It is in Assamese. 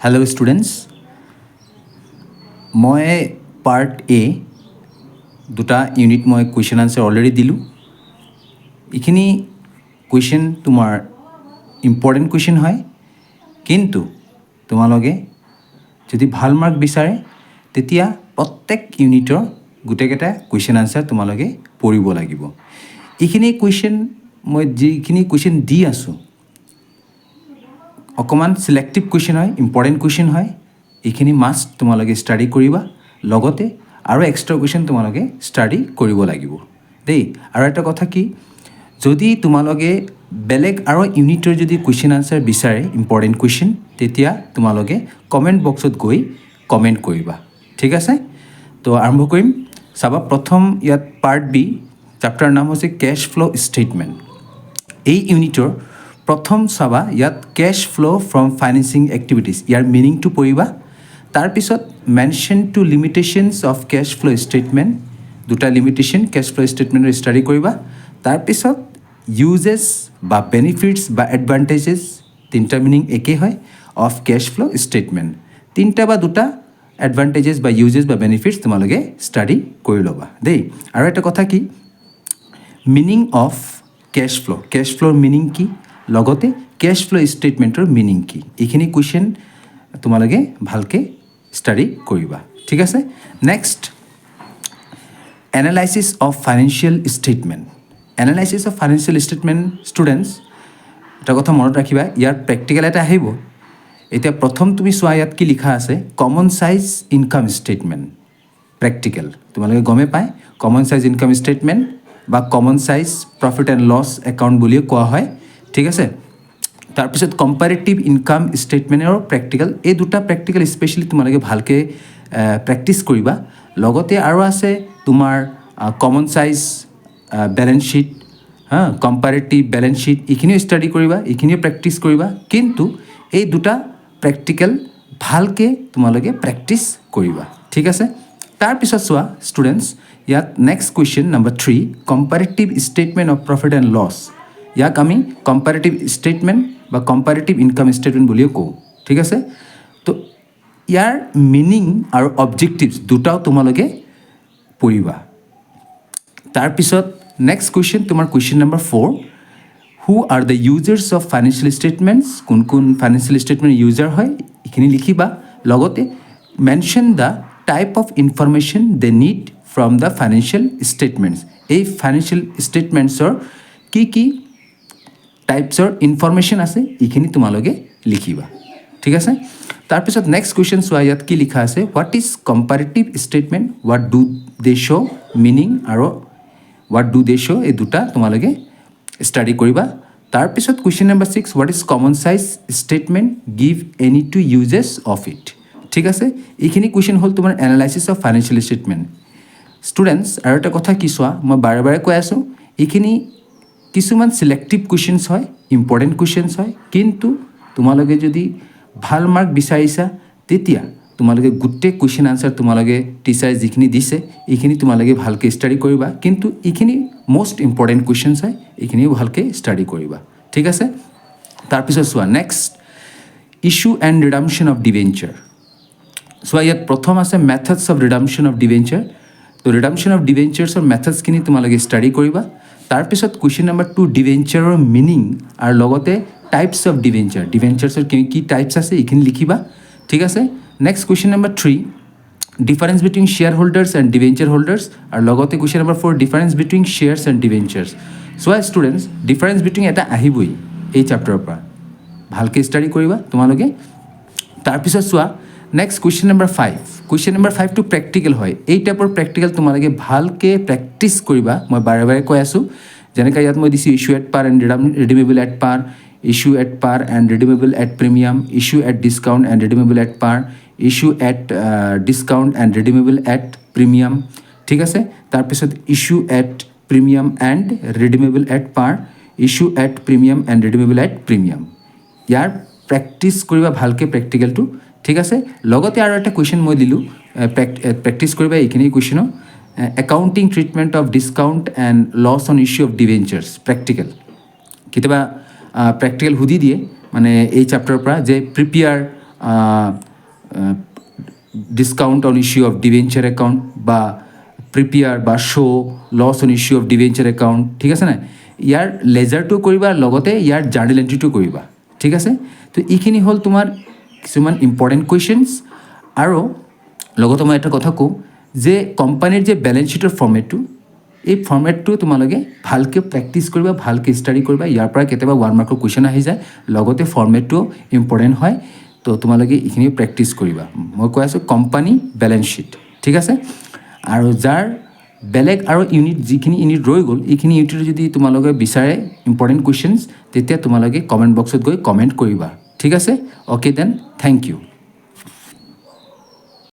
Hello students, মই পাৰ্ট এ দুটা ইউনিট মই কুৱেশ্যন আনচাৰ অলৰেডি দিলোঁ। এইখিনি কুৱেশ্যন তোমাৰ ইম্পৰ্টেণ্ট কুৱেশ্যন হয়, কিন্তু তোমালোকে যদি ভাল মাৰ্ক বিচাৰে তেতিয়া প্ৰত্যেক ইউনিটৰ গোটেইকেইটা কুৱেশ্যন আনচাৰ তোমালোকে পঢ়িব লাগিব। এইখিনি কুৱেশ্যন মই যিখিনি কুৱেশ্যন দি আছোঁ অকণমান চিলেক্টিভ কুৱেশ্যন হয়, ইম্পৰ্টেণ্ট কুৱেশ্যন হয়। এইখিনি মাষ্ট তোমালোকে ষ্টাডি কৰিবা, লগতে আৰু এক্সট্ৰা কুৱেশ্যন তোমালোকে ষ্টাডি কৰিব লাগিব দেই। আৰু এটা কথা কি, যদি তোমালোকে বেলেগ আৰু ইউনিটৰ যদি কুৱেশ্যন আনচাৰ বিচাৰে ইম্পৰ্টেণ্ট কুৱেশ্যন, তেতিয়া তোমালোকে কমেণ্ট বক্সত গৈ কমেণ্ট কৰিবা, ঠিক আছে। তো আৰম্ভ কৰিম। চাবা, প্ৰথম ইয়াত পাৰ্ট বি, চেপ্টাৰ নাম হৈছে কেছ ফ্ল' ষ্টেটমেণ্ট। এই ইউনিটৰ প্ৰথম চাবা, ইয়াত কেছ ফ্ল' ফ্ৰম ফাইনেন্সিং এক্টিভিটিজ, ইয়াৰ মিনিংটো পঢ়িবা। তাৰপিছত মেনশ্যন টু লিমিটেশ্যনছ অফ কেছ ফ্ল' ষ্টেটমেণ্ট, দুটা লিমিটেশ্যন কেছ ফ্ল' ষ্টেটমেণ্টৰ ষ্টাডি কৰিবা। তাৰপিছত ইউজেছ বা বেনিফিটছ বা এডভান্টেজেছ, তিনিটা মিনিং একেই হয়, অফ কেছ ফ্ল' ষ্টেটমেণ্ট। তিনিটা বা দুটা এডভান্টেজেছ বা ইউজেছ বা বেনিফিটছ তোমালোকে ষ্টাডি কৰি ল'বা দেই। আৰু এটা কথা কি, মিনিং অফ কেছ ফ্ল', কেছ ফ্ল'ৰ মিনিং কি, লগতে কেছ ফ্ল' ষ্টেটমেণ্টৰ মিনিং কি, এইখিনি কুৱেশ্যন তোমালোকে ভালকৈ ষ্টাডি কৰিবা, ঠিক আছে। Next, analysis of financial statement. Analysis of financial statement students, এটা কথা মনত ৰাখিবা, ইয়াৰ প্ৰেক্টিকেল এটা আহিব। এতিয়া প্ৰথম তুমি চোৱা, ইয়াত কি লিখা আছে, common size income statement. Practical তোমালোকে গমেই পায়, কমন চাইজ ইনকাম ষ্টেটমেণ্ট বা common size profit and loss account বুলিও কোৱা হয়, ঠিক আছে। তাৰপিছত কম্পাৰেটিভ ইনকাম ষ্টেটমেণ্টৰ প্ৰেক্টিকেল, এই দুটা প্ৰেক্টিকেল স্পেচিয়েলি তোমালোকে ভালকৈ প্ৰেক্টিছ কৰিবা। লগতে আৰু আছে তোমাৰ common size balance sheet, comparative balance sheet, এইখিনিও ষ্টাডি কৰিবা, এইখিনিও প্ৰেক্টিছ কৰিবা। কিন্তু এই দুটা প্ৰেক্টিকেল ভালকৈ তোমালোকে প্ৰেক্টিছ কৰিবা, ঠিক আছে। তাৰপিছত চোৱা ষ্টুডেণ্টছ, ইয়াত next question number 3, comparative statement of profit and loss. ইয়াক আমি কম্পাৰেটিভ ষ্টেটমেণ্ট বা কম্পাৰেটিভ ইনকাম ষ্টেটমেণ্ট বুলিও কওঁ, ঠিক আছে। তো ইয়াৰ মিনিং আৰু অবজেক্টিভছ দুটাও তোমালোকে পঢ়িবা। তাৰপিছত নেক্সট কুৱেশ্যন, তোমাৰ question number 4, who are the users of financial statements, কোন কোন ফাইনেন্সিয়েল ষ্টেটমেণ্ট ইউজাৰ হয় এইখিনি লিখিবা। লগতে mention the type of information they need from the financial statements. এই ফাইনেন্সিয়েল ষ্টেটমেণ্টছৰ কি কি টাইপছৰ ইনফৰমেশ্যন আছে এইখিনি তোমালোকে লিখিবা, ঠিক আছে। তাৰপিছত নেক্সট কুৱেশ্যন চোৱা, ইয়াত কি লিখা আছে, what is comparative statement, what do they show' meaning আৰু হোৱাট ডু দে শ্ব', এই দুটা তোমালোকে ষ্টাডি কৰিবা। তাৰপিছত question number 6, what is common size statement, give any two uses of it, ঠিক আছে। এইখিনি কুৱেশ্যন হ'ল তোমাৰ analysis of financial statement. Students, আৰু এটা কথা কি চোৱা, মই বাৰে বাৰে কৈ আছোঁ, এইখিনি কিছুমান চিলেক্টিভ কুৱেশ্যনছ হয়, ইম্পৰ্টেণ্ট কুৱেশ্যনছ হয়, কিন্তু তোমালোকে যদি ভাল মাৰ্ক বিচাৰিছা তেতিয়া তোমালোকে গোটেই কুৱেশ্যন আনচাৰ তোমালোকে টিচাৰে যিখিনি দিছে এইখিনি তোমালোকে ভালকৈ ষ্টাডি কৰিবা। কিন্তু এইখিনি মষ্ট ইম্পৰ্টেণ্ট কুৱেশ্যনছ হয়, এইখিনিও ভালকৈ ষ্টাডি কৰিবা, ঠিক আছে। তাৰপিছত চোৱা next, issue and redemption of debenture. চোৱা, ইয়াত প্ৰথম আছে methods of redemption of debenture. তো ৰিডামশ্যন অফ ডিবেঞ্চাৰ্ছৰ মেথডছখিনি তোমালোকে ষ্টাডি কৰিবা। তাৰপিছত কুৱেশ্যন নম্বৰ 2, ডিবেঞ্চাৰৰ মিনিং আৰু লগতে টাইপছ অফ ডিবেঞ্চাৰ, ডিবেঞ্চাৰ্ছৰ কি কি টাইপছ আছে এইখিনি লিখিবা, ঠিক আছে। Next question number 3, difference between shareholders and debenture holders, আৰু লগতে question number 4, difference between shares and debentures. চোৱা ষ্টুডেণ্টছ, ডিফাৰেঞ্চ বিটুইন এটা আহিবই এই চেপ্টাৰৰ পৰা, ভালকৈ ষ্টাডি কৰিবা তোমালোকে। তাৰপিছত চোৱা next question number 5, question number 5টো প্ৰেক্টিকেল হয়। এই টাইপৰ প্ৰেক্টিকেল তোমালোকে ভালকৈ প্ৰেক্টিছ কৰিবা, মই বাৰে বাৰে কৈ আছোঁ। যেনেকৈ ইয়াত মই দিছোঁ issue at par and redeemable at par, issue at par and redeemable at premium, issue at discount and redeemable at par, issue at discount and redeemable at premium, ঠিক আছে। তাৰপিছত issue at premium and redeemable at par, issue at premium and redeemable at premium. ইয়াৰ প্ৰেক্টিছ কৰিবা ভালকৈ প্ৰেক্টিকেলটো, ঠিক আছে। লগতে আৰু এটা কুৱেশ্যন মই দিলোঁ, প্ৰেক্টিছ কৰিবা এইখিনি কুৱেশ্যনো, accounting treatment of discount and loss on issue of debentures, practical. কেতিয়াবা প্ৰেক্টিকেল সুধি দিয়ে মানে এই চেপ্টাৰৰ পৰা যে prepare discount on issue of debenture account বা প্ৰিপেয়াৰ বা show' loss on issue of debenture account, ঠিক আছে নাই? ইয়াৰ লেজাৰটো কৰিবা, লগতে ইয়াৰ জাৰ্নেল এণ্ট্ৰিটো কৰিবা, ঠিক আছে? তো এইখিনি হ'ল তোমাৰ কিছুমান ইম্পৰ্টেণ্ট কুৱেশ্যনছ। আৰু লগতে মই এটা কথা কওঁ যে কোম্পানীৰ যে বেলেঞ্চ শ্বীটৰ ফৰ্মেটটো, এই ফৰ্মেটটো তোমালোকে ভালকৈ প্ৰেক্টিছ কৰিবা, ভালকৈ ষ্টাডি কৰিবা। ইয়াৰ পৰা কেতিয়াবা 1 মাৰ্কৰ কুৱেশ্যন আহি যায়, লগতে ফৰ্মেটটো ইম্পৰ্টেণ্ট হয়। তো তোমালোকে এইখিনি প্ৰেক্টিছ কৰিবা। মই কৈ আছোঁ কোম্পানী বেলেঞ্চ শ্বীট, ঠিক আছে? আৰু যাৰ বেলেগ আৰু ইউনিট, যিখিনি ইউনিট ৰৈ গ'ল, এইখিনি ইউনিট যদি তোমালোকে বিচাৰে ইম্পৰ্টেণ্ট কুৱেশ্যনছ, তেতিয়া তোমালোকে কমেণ্ট বক্সত গৈ কমেণ্ট কৰিবা, ঠিক আছে? Okay then, thank U.